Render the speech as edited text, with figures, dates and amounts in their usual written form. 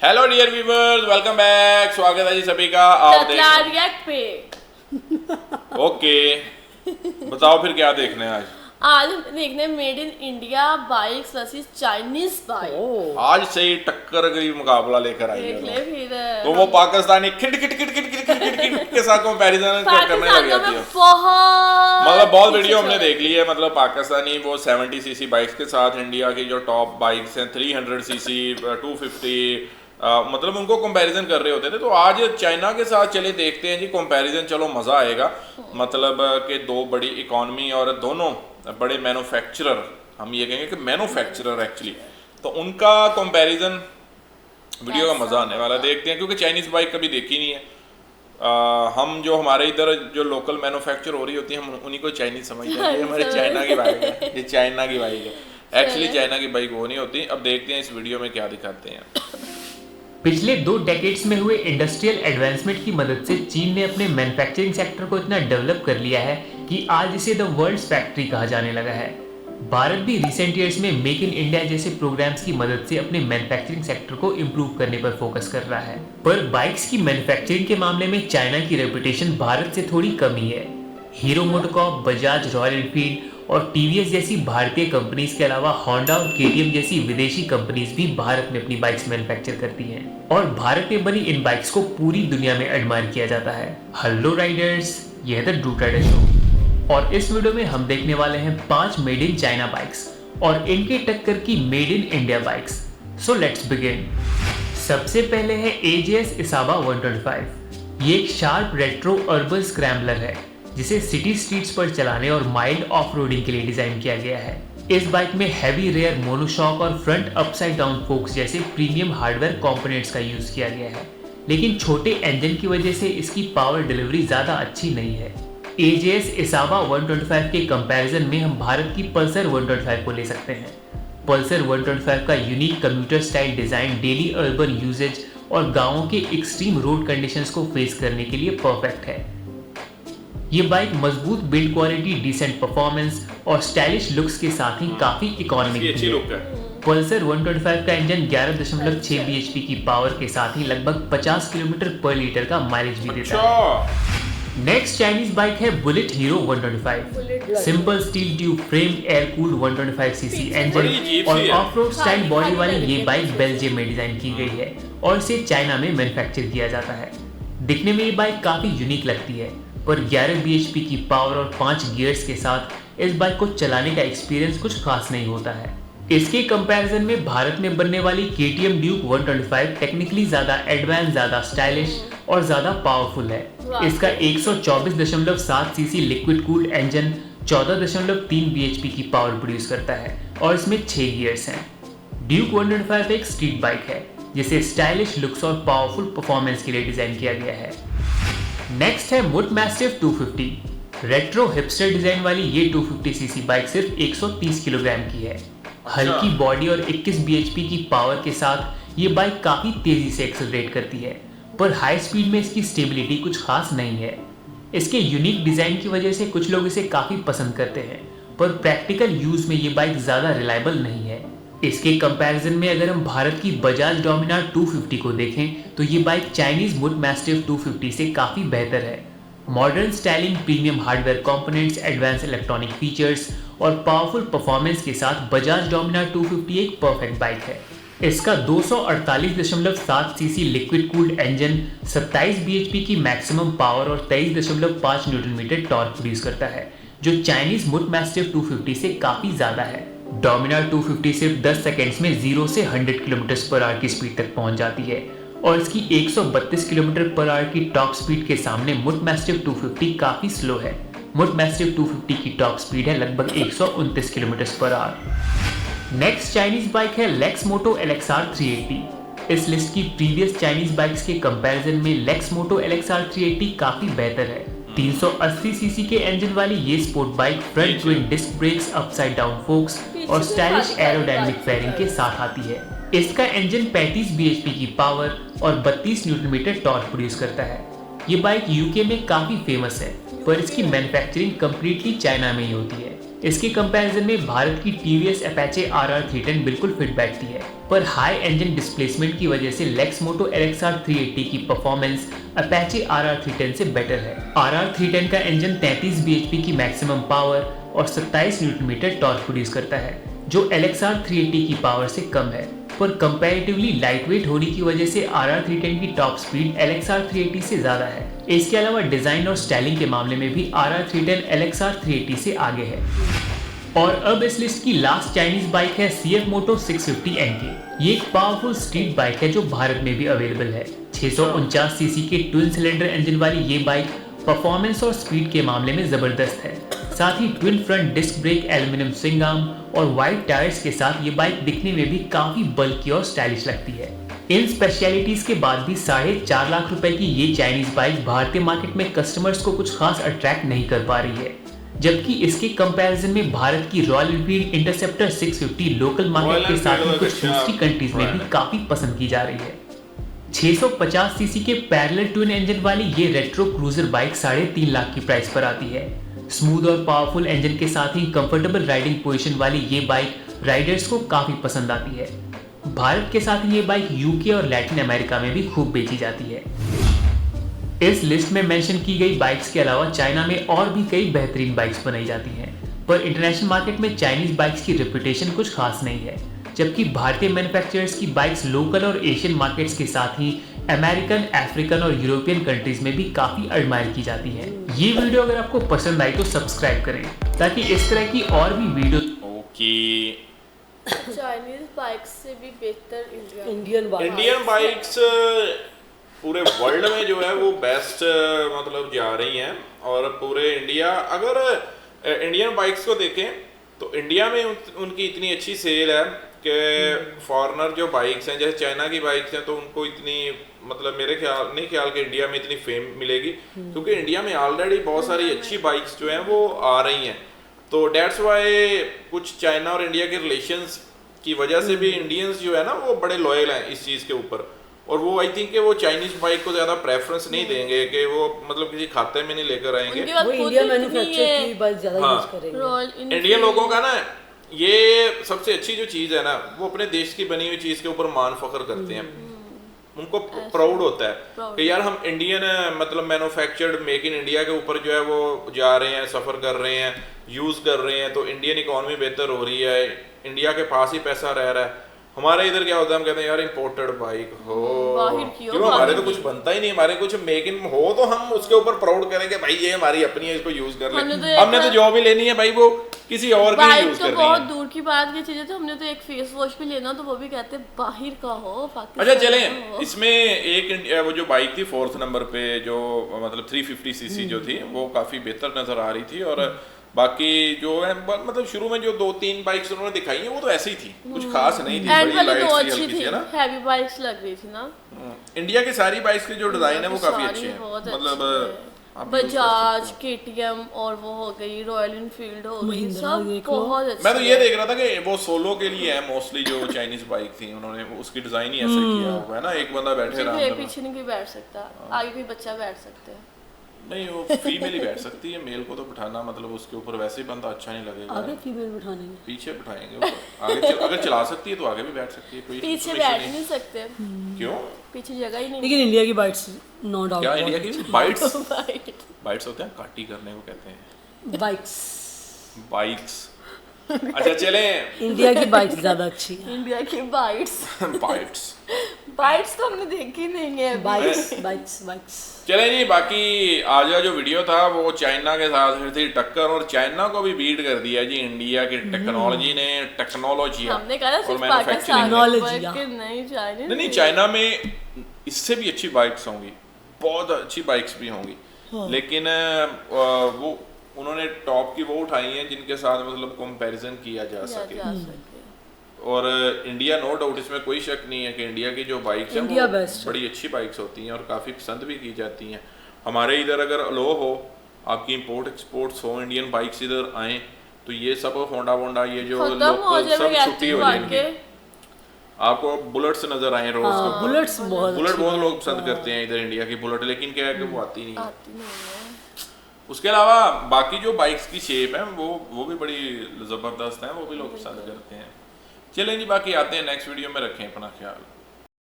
Hello dear viewers, welcome back. स्वागत है जी सभी का। आप रिएक्ट पे ओके, बताओ फिर क्या देखना है आज। आज हम देखने made in India bikes versus Chinese bike. आज से ही टक्कर गई मुकाबला लेकर आई देख है ले फिर तो वो पाकिस्तानी खिट खिट खिट खिट खिट खिट खिट खिट के साथ कंपैरिजन करने लग जाती है। मतलब बहुत वीडियो हमने देख ली है। मतलब पाकिस्तानी वो 70 सीसी बाइक्स के साथ इंडिया की जो टॉप बाइक्स हैं 300 सीसी 250 मतलब उनको कंपैरिजन कर रहे होते थे। तो आज चाइना के साथ चले देखते हैं जी कंपैरिजन। चलो मज़ा आएगा। मतलब कि दो बड़ी इकॉनमी और दोनों बड़े मैन्युफैक्चरर, हम ये कहेंगे कि मैन्युफैक्चरर एक्चुअली, तो उनका कंपैरिजन वीडियो का मज़ा आने वाला है। देखते हैं क्योंकि चाइनीज़ बाइक कभी देखी नहीं है। हम जो हमारे इधर जो लोकल मैन्युफैक्चर हो रही होती है हम उन्हीं को चाइनीज़ समझते हैं। ये हमारे चाइना की बाइक है, ये चाइना की बाइक है। एक्चुअली चाइना की बाइक वो नहीं होती। अब देखते हैं इस वीडियो में क्या दिखाते हैं। पिछले 2 डेकेड्स में हुए इंडस्ट्रियल एडवांसमेंट की मदद से चीन ने अपने मैन्युफैक्चरिंग सेक्टर को इतना डेवलप कर लिया है कि आज इसे द वर्ल्ड्स फैक्ट्री कहा जाने लगा है। भारत भी रिसेंट ईयर्स में मेक इन इंडिया जैसे प्रोग्राम्स की मदद से अपने मैन्युफैक्चरिंग सेक्टर को इम्प्रूव करने पर फोकस कर रहा है। पर बाइक्स की मैन्युफैक्चरिंग के मामले में चाइना की रेपुटेशन भारत से थोड़ी कम ही है। Hero MotoCorp, Bajaj, royal Enfield और टीवीएस जैसी भारतीय कंपनीज के अलावा होंडा और केटीएम जैसी विदेशी कंपनीज भी भारत में अपनी बाइक्स मैन्युफैक्चर करती हैं और भारत में बनी इन बाइक्स को पूरी दुनिया में एडमायर किया जाता है। हेलो राइडर्स, यह है द ड्रूट राइडर शो और इस वीडियो में हम देखने वाले हैं 5 मेड इन चाइना बाइक्स और इनके टक्कर की made in India bikes. So let's begin. सबसे पहले है AJS इसाबा 125। ये एक शार्प रेट्रो अर्बन स्क्रैम्बलर है जिसे सिटी स्ट्रीट्स पर चलाने और माइल्ड ऑफ रोडिंग के लिए डिजाइन किया गया है। इस बाइक में हैवी रेयर मोनोशॉक और फ्रंट अपसाइड डाउन फोक्स जैसे प्रीमियम हार्डवेयर कंपोनेंट्स का यूज किया गया है, लेकिन छोटे इंजन की वजह से इसकी पावर डिलीवरी ज्यादा अच्छी नहीं है। AJS इसाबा 125 के कंपैरिजन में हम भारत की पल्सर 125 को ले सकते हैं। पल्सर 125 का unique commuter style design daily urban usages और गांवों के एक्सट्रीम रोड कंडीशंस को फेस करने के लिए परफेक्ट है। ये बाइक मजबूत बिल्ड क्वालिटी, डिसेंट परफॉर्मेंस और स्टाइलिश लुक्स के साथ ही काफी इकोनॉमिक अच्छी लुक है। पल्सर 125 का इंजन 11.6 bhp की पावर के साथ ही लगभग 50 किलोमीटर पर लीटर का माइलेज भी देता है। नेक्स्ट चाइनीज बाइक है bullet hero 125। Simple steel tube frame, air cooled 125 CC engine और ऑफ रोड स्टाइल बॉडी वाली ये बाइक बेल्जियम में डिजाइन की गई है और इसे चाइना में मैन्युफैक्चर किया जाता है। दिखने में ये बाइक काफी यूनिक लगती है, पर 11 bhp की पावर और 5 गियर्स के साथ इस बाइक को चलाने का एक्सपीरियंस कुछ खास नहीं होता है। इसके कंपैरिजन में भारत में बनने वाली KTM ड्यूक 125 टेक्निकली ज्यादा एडवांस, ज्यादा स्टाइलिश और ज्यादा पावरफुल है। इसका 124.7 CC liquid cooled engine 14.3 bhp की पावर प्रोड्यूस करता है और इसमें 6 गियर्स हैं। ड्यूक 125 एक स्ट्रीट बाइक है जिसे स्टाइलिश लुक्स और पावरफुल परफॉर्मेंस के लिए डिजाइन किया गया है। नेक्स्ट है मुट मैस्टिफ 250। रेट्रो हिपस्टर डिजाइन वाली ये 250 सीसी बाइक सिर्फ 130 किलोग्राम की है। हल्की बॉडी और 21 bhp की पावर के साथ ये बाइक काफी तेजी से एक्सेलरेट करती है, पर हाई स्पीड में इसकी स्टेबिलिटी कुछ खास नहीं है। इसके यूनिक डिजाइन की वजह से कुछ लोग इसे काफी पसंद करते हैं, पर प्रैक्टिकल यूज में ये बाइक ज्यादा रिलायबल नहीं है। इसके कंपैरिजन में अगर हम भारत की बजाज डोमिनार 250 को देखें तो ये बाइक चाइनीज मुट मैस्टिफ 250 से काफ़ी बेहतर है। Modern styling, premium hardware components, advance electronic features और पावरफुल परफॉर्मेंस के साथ बजाज डोमिनार 250 एक परफेक्ट बाइक है। इसका 248.7 CC liquid cooled engine 27 bhp की मैक्सिमम पावर और 23.5 न्यूटन मीटर टॉर्क प्रोड्यूस करता है, जो चाइनीज मुट मैस्टिफ 250 से काफ़ी ज़्यादा है। डोमिनार 250 सिर्फ 10 सेकेंड्स में 0 से 100 km/h की स्पीड तक पहुंच जाती है और इसकी 132 km/h की टॉप स्पीड के सामने मुट मैस्टिफ 250 काफी स्लो है। मुट मैस्टिफ 250 की टॉप स्पीड है लगभग 129 km/h। नेक्स्ट चाइनीज बाइक है लेक्समोटो LXR 380। इस लिस्ट की प्रीवियस चाइनीज बाइक्स के कंपैरिजन में लेक्समोटो LXR 380 काफी बेहतर है। 380 सीसी के इंजन वाली ये sport bike front twin disc brakes, upside down forks और स्टाइलिश एरोडायनामिक फेयरिंग के साथ आती है। इसका इंजन 35 bhp की पावर और 32 न्यूटन मीटर टॉर्क प्रोड्यूस करता है। ये बाइक यूके में काफी फेमस है, पर इसकी मैन्युफैक्चरिंग कंप्लीटली चाइना में ही होती है। इसके कंपैरिजन में भारत की TVS Apache RR 310 बिल्कुल फिट बैठती है, पर हाई इंजन डिस्प्लेसमेंट की वजह से Lexmoto LXR 380 की परफॉर्मेंस Apache RR 310 से बेटर है। RR 310 का इंजन 33 bhp की मैक्सिमम पावर और 27 न्यूटन टॉर्क प्रोड्यूस करता है, जो LXR 380 की पावर से कम है, पर कंपैरेटिवली लाइटवेट होने की वजह से RR 310 की टॉप स्पीड LXR 380 से ज्यादा है। इसके अलावा डिजाइन और स्टाइलिंग के मामले में भी RR 310 LXR 380 से आगे है। और अब इस लिस्ट की लास्ट चाइनीज बाइक है CF Moto 650 NK। ये एक पावरफुल स्ट्रीट बाइक है जो भारत में भी अवेलेबल है। 649 सीसी के ट्विन सिलेंडर इंजन वाली ये बाइक परफॉर्मेंस और स्पीड के मामले में जबरदस्त है। साथ ही twin front disc brake, aluminium swing arm और वाइड टायर्स के साथ ये बाइक दिखने में भी काफी बल्की और स्टाइलिश लगती है। इन स्पेशलिटीज के बाद भी 4.5 लाख रुपए की ये चाइनीज बाइक भारतीय मार्केट में कस्टमर्स को कुछ खास अट्रैक्ट नहीं कर पा रही है, जबकि इसके कंपैरिजन में भारत की royal Enfield interceptor 650 local market के साथ ही कुछ दूसरी कंट्रीज में भी काफी पसंद की जा रही है। 650 सीसी के पैरेलल ट्विन इंजन वाली ये रेट्रो क्रूजर बाइक 3.5 लाख की प्राइस पर आती है। स्मूथ और पावरफुल इंजन के साथ ही कंफर्टेबल राइडिंग पोजीशन वाली ये बाइक राइडर्स को काफी पसंद आती है। भारत के साथ ही ये बाइक यूके और लैटिन अमेरिका में भी खूब बेची जाती है। इस लिस्ट में मेंशन की गई बाइक्स के अलावा चाइना में और भी कई बेहतरीन बाइक्स बनाई जाती हैं, पर इंटरनेशनल मार्केट में चाइनीज बाइक्स की रेपुटेशन कुछ खास नहीं है, जबकि भारतीय मैन्युफैक्चरर्स की बाइक्स लोकल और एशियन मार्केट्स के साथ ही अमेरिकन, अफ्रीकन और यूरोपियन कंट्रीज में भी काफी एडमायर की जाती है। ये वीडियो अगर आपको पसंद आई तो सब्सक्राइब करें ताकि इस तरह की और भी वीडियो। चाइनीज बाइक्स से भी बेहतर इंडियन बाइक्स पूरे वर्ल्ड में जो है वो बेस्ट मतलब जा रही हैं। और पूरे इंडिया, अगर इंडियन बाइक्स को देखें तो इंडिया में उनकी इतनी अच्छी सेल है कि फॉरेनर जो बाइक्स हैं, जैसे चाइना की बाइक्स हैं, तो उनको इतनी मतलब मेरे ख्याल कि इंडिया में इतनी फेम मिलेगी, क्योंकि इंडिया में ऑलरेडी बहुत सारी अच्छी बाइक्स जो हैं वो आ रही हैं। तो डेट्स वाई कुछ चाइना और इंडिया के रिलेशंस की वजह से भी इंडियंस जो है ना वो बड़े लॉयल हैं इस चीज़ के ऊपर। और वो आई थिंक कि वो चाइनीज बाइक को ज़्यादा प्रेफरेंस नहीं देंगे, कि वो मतलब किसी खाते में नहीं लेकर आएंगे, वो इंडिया मैन्युफैक्चर की बाइक ज़्यादा यूज करेंगे। इंडियन लोगों का ना ये सबसे अच्छी जो चीज़ है ना, वो अपने देश की बनी हुई चीज़ के ऊपर मान फख्र करते हैं। उनको प्राउड होता है कि यार हम इंडियन मतलब मैन्युफैक्चर्ड मेक इन इंडिया के ऊपर जो है वो जा रहे हैं, सफ़र कर रहे हैं, यूज़ कर रहे हैं, तो इंडियन इकॉनमी बेहतर हो रही है, इंडिया के पास ही पैसा रह रहा है। हमारे इधर क्या होता है, हम कहते हैं यार इंपोर्टेड बाइक हो, क्यों हमारे तो कुछ बनता ही नहीं, हमारे कुछ मेक इन हो तो हम उसके ऊपर प्राउड करेंगे भाई ये हमारी अपनी है, इसको यूज कर ले। हमने तो जो भी लेनी है भाई वो किसी और की यूज करनी है। बहुत दूर की बात की चीजें, तो हमने तो एक फेस वॉश भी लेना तो वो भी कहते हैं बाहर का हो, अच्छा चलें, इसमें एक वो जो बाइक थी 4th नंबर पे जो मतलब 350 सीसी जो थी वो काफी बेहतर नजर आ रही थी। और बाकी जो है मतलब शुरू में जो 2-3 बाइक्स उन्होंने दिखाई है वो तो ऐसी ही थी, कुछ खास नहीं थी, बड़ी लाइट सी हल्की थी ना, हैवी बाइक्स लग रही थी ना। इंडिया की सारी बाइक्स के जो डिजाइन है वो काफी अच्छे हैं, मतलब बजाज, KTM और वो हो गई रॉयल एनफील्ड हो गई, सब बहुत अच्छे। मैं तो ये देख रहा था कि वो सोलो के लिए है मोस्टली, जो चाइनीज बाइक थी उन्होंने उसकी डिजाइन ही ऐसे किया हुआ है ना, एक बंदा बैठे आराम से, पीछे नहीं कोई बैठ सकता, आगे कोई बच्चा बैठ सकता है, नहीं वो फीमेल ही बैठ सकती है, मेल को तो बिठाना मतलब उसके ऊपर वैसे ही बंदा अच्छा नहीं लगेगा। आगे फीमेल बिठाएंगे, पीछे बिठाएंगे, आगे अगर चला सकती है तो आगे भी बैठ सकती है, कोई पीछे बैठ नहीं सकते। क्यों? पीछे जगह ही नहीं। लेकिन इंडिया की बाइट्स नो डाउट, क्या इंडिया की बाइट्स होते हैं, काटी करने को कहते हैं बाइक्स। अच्छा चले, इंडिया की बाइक्स ज्यादा अच्छी है। इंडिया की बाइट्स तो हमने देखी नहीं है। बाइक्स चले जी, बाकी आज का जो वीडियो था वो चाइना के साथ थी टक्कर, और चाइना को भी बीट कर दिया जी इंडिया की टेक्नोलॉजी ने। हमने कहा सिर्फ पाकिस्तान नहीं, चाइना में इससे भी अच्छी बाइक्स होंगी, बहुत अच्छी बाइक्स भी होंगी, लेकिन वो उन्होंने टॉप की वो उठाई हैं जिनके साथ मतलब कंपैरिजन किया जा सके। और इंडिया नो डाउट, इसमें कोई शक नहीं है कि इंडिया की जो बाइक्स हैं वो बड़ी अच्छी बाइक्स होती हैं और काफ़ी पसंद भी की जाती हैं। हमारे इधर अगर अलो हो, आपकी इंपोर्ट एक्सपोर्ट्स हो, इंडियन बाइक्स इधर आएँ तो ये सब होंडा वोंडा ये जो लोकल सब छुट्टी हो जाएंगे। आपको बुलेट्स नजर आए रोज के, बुलेट बहुत लोग पसंद करते हैं इधर इंडिया की बुलेट, लेकिन क्या है कि वो आती नहीं है। उसके अलावा बाकी जो बाइक्स की शेप है वो भी बड़ी ज़बरदस्त है, वो भी लोग पसंद करते हैं। चलें जी, बाकी आते हैं नेक्स्ट वीडियो में, रखें अपना ख्याल।